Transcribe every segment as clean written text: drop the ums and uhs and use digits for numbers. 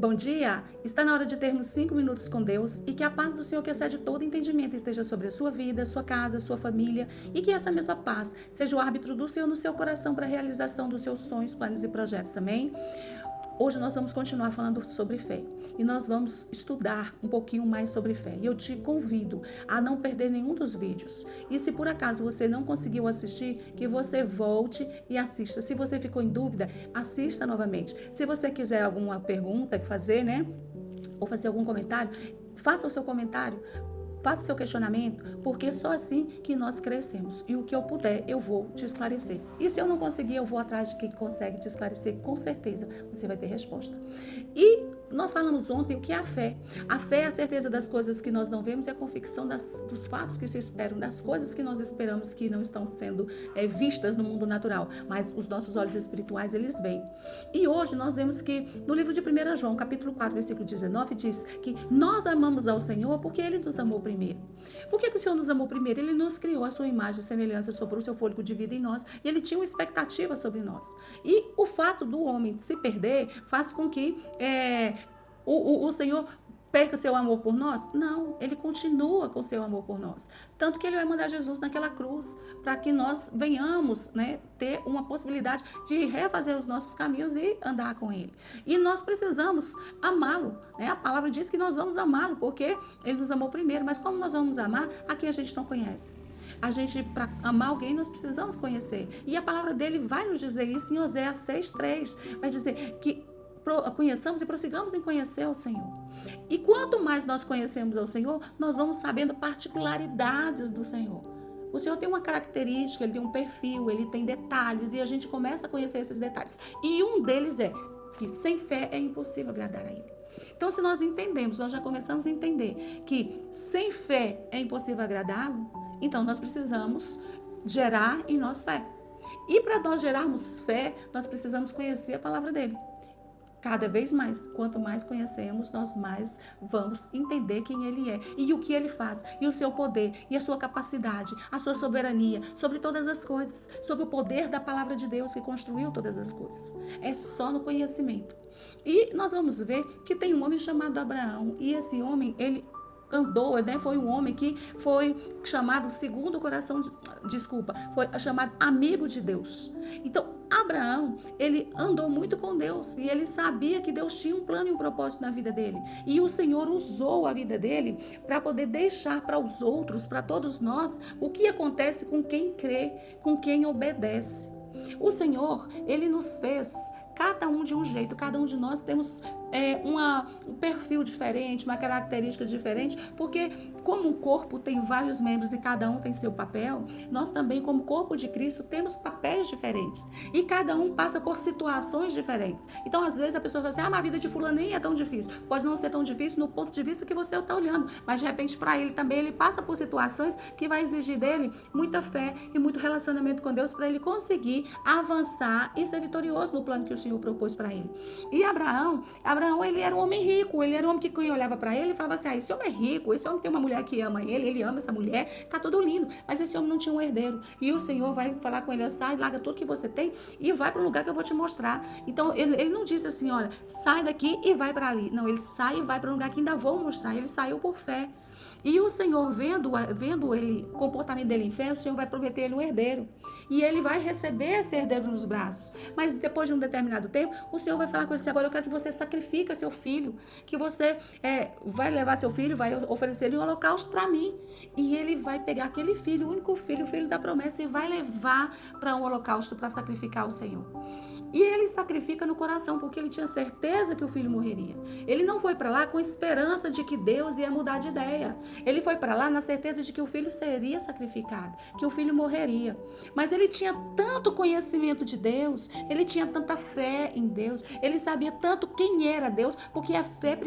Bom dia! Está na hora de termos 5 minutos com Deus e que a paz do Senhor, que excede todo entendimento, esteja sobre a sua vida, sua casa, sua família e que essa mesma paz seja o árbitro do Senhor no seu coração para a realização dos seus sonhos, planos e projetos. Amém? Hoje nós vamos continuar falando sobre fé e nós vamos estudar um pouquinho mais sobre fé. E eu te convido a não perder nenhum dos vídeos. E se por acaso você não conseguiu assistir, que você volte e assista. Se você ficou em dúvida, assista novamente. Se você quiser alguma pergunta fazer, né? Ou fazer algum comentário, faça o seu comentário. Faça seu questionamento, porque é só assim que nós crescemos. E o que eu puder, eu vou te esclarecer. E se eu não conseguir, eu vou atrás de quem consegue te esclarecer. Com certeza, você vai ter resposta. E nós falamos ontem o que é a fé. A fé é a certeza das coisas que nós não vemos e a convicção dos fatos que se esperam, das coisas que nós esperamos que não estão sendo vistas no mundo natural. Mas os nossos olhos espirituais, eles veem. E hoje nós vemos que no livro de 1 João, capítulo 4, versículo 19, diz que nós amamos ao Senhor porque Ele nos amou primeiro. Por que o Senhor nos amou primeiro? Ele nos criou a sua imagem e semelhança, soprou o seu fôlego de vida em nós e Ele tinha uma expectativa sobre nós. E o fato do homem se perder faz com que o Senhor perca seu amor por nós? Não, Ele continua com seu amor por nós. Tanto que Ele vai mandar Jesus naquela cruz para que nós venhamos, né, ter uma possibilidade de refazer os nossos caminhos e andar com Ele. E nós precisamos amá-lo, né? A palavra diz que nós vamos amá-lo porque Ele nos amou primeiro. Mas como nós vamos amar a quem a gente não conhece? A gente, para amar alguém, nós precisamos conhecer. E a palavra dele vai nos dizer isso em Oséias 6:3. Vai dizer que conheçamos e prossigamos em conhecer ao Senhor. E quanto mais nós conhecemos ao Senhor, nós vamos sabendo particularidades do Senhor. O Senhor tem uma característica, Ele tem um perfil, Ele tem detalhes e a gente começa a conhecer esses detalhes. E um deles é que sem fé é impossível agradar a Ele. Então, se nós entendemos, nós já começamos a entender que sem fé é impossível agradá-lo, então nós precisamos gerar em nós fé. E para nós gerarmos fé, nós precisamos conhecer a palavra dele. Cada vez mais, quanto mais conhecemos, nós mais vamos entender quem Ele é e o que Ele faz, e o seu poder, e a sua capacidade, a sua soberania sobre todas as coisas, sobre o poder da palavra de Deus que construiu todas as coisas. É só no conhecimento. E nós vamos ver que tem um homem chamado Abraão, e esse homem, ele andou, né? Foi um homem que foi chamado segundo o coração, foi chamado amigo de Deus. Então, Abraão, ele andou muito com Deus e ele sabia que Deus tinha um plano e um propósito na vida dele. E o Senhor usou a vida dele para poder deixar para os outros, para todos nós, o que acontece com quem crê, com quem obedece. O Senhor, ele nos fez cada um de um jeito, cada um de nós temos um perfil diferente, uma característica diferente, porque como o corpo tem vários membros e cada um tem seu papel, nós também, como corpo de Cristo, temos papéis diferentes. E cada um passa por situações diferentes. Então, às vezes, a pessoa vai dizer, mas a vida de fulano nem é tão difícil. Pode não ser tão difícil no ponto de vista que você está olhando, mas de repente, para ele também, ele passa por situações que vai exigir dele muita fé e muito relacionamento com Deus para ele conseguir avançar e ser vitorioso no plano que o Senhor propôs para ele. E Abraão, ele era um homem rico, ele era um homem que quem olhava para ele e falava assim, esse homem é rico, esse homem tem uma mulher que ama ele ama essa mulher, tá tudo lindo, mas esse homem não tinha um herdeiro. E o Senhor vai falar com ele, sai, larga tudo que você tem e vai para um lugar que eu vou te mostrar. Então, ele não disse assim, olha, sai daqui e vai para ali. Não, ele sai e vai para um lugar que ainda vou mostrar. Ele saiu por fé. E o Senhor, vendo ele, o comportamento dele em fé, o Senhor vai prometer ele um herdeiro. E ele vai receber esse herdeiro nos braços. Mas depois de um determinado tempo, o Senhor vai falar com ele assim, agora eu quero que você sacrifique seu filho, que você vai levar seu filho, vai oferecer ele um holocausto para mim. E ele vai pegar aquele filho, o único filho, o filho da promessa, e vai levar para um holocausto para sacrificar ao Senhor. E ele sacrifica no coração, porque ele tinha certeza que o filho morreria. Ele não foi para lá com esperança de que Deus ia mudar de ideia. Ele foi para lá na certeza de que o filho seria sacrificado, que o filho morreria. Mas ele tinha tanto conhecimento de Deus, ele tinha tanta fé em Deus, ele sabia tanto quem era Deus, porque a fé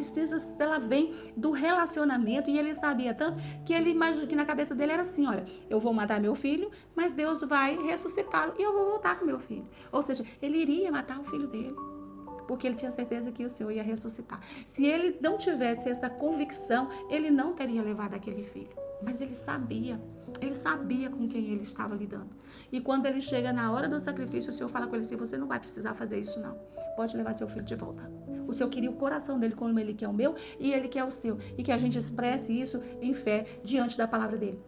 ela vem do relacionamento, e ele sabia tanto que ele imaginou que na cabeça dele era assim, olha, eu vou matar meu filho, mas Deus vai ressuscitá-lo e eu vou voltar com meu filho. Ou seja, ele iria matar o filho dele, porque ele tinha certeza que o Senhor ia ressuscitar. Se ele não tivesse essa convicção, ele não teria levado aquele filho. Mas ele sabia. Ele sabia com quem ele estava lidando. E quando ele chega na hora do sacrifício, o Senhor fala com ele assim: você não vai precisar fazer isso não. Pode levar seu filho de volta. O Senhor queria o coração dele como ele quer o meu e ele quer o seu. E que a gente expresse isso em fé diante da palavra dele.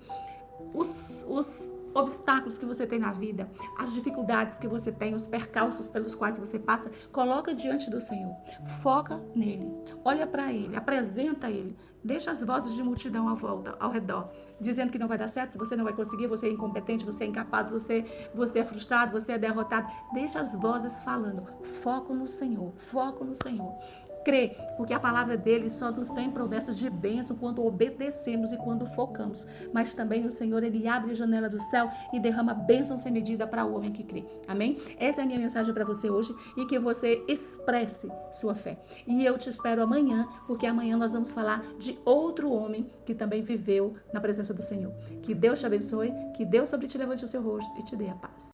Os obstáculos que você tem na vida, as dificuldades que você tem, os percalços pelos quais você passa, coloca diante do Senhor. Foca nele. Olha para ele, apresenta ele. Deixa as vozes de multidão ao redor, dizendo que não vai dar certo, você não vai conseguir, você é incompetente, você é incapaz, você é frustrado, você é derrotado. Deixa as vozes falando. Foco no Senhor, foco no Senhor. Crê, porque a palavra dele só nos tem promessas de bênção quando obedecemos e quando focamos. Mas também o Senhor, ele abre a janela do céu e derrama bênção sem medida para o homem que crê. Amém? Essa é a minha mensagem para você hoje e que você expresse sua fé. E eu te espero amanhã, porque amanhã nós vamos falar de outro homem que também viveu na presença do Senhor. Que Deus te abençoe, que Deus sobre ti levante o seu rosto e te dê a paz.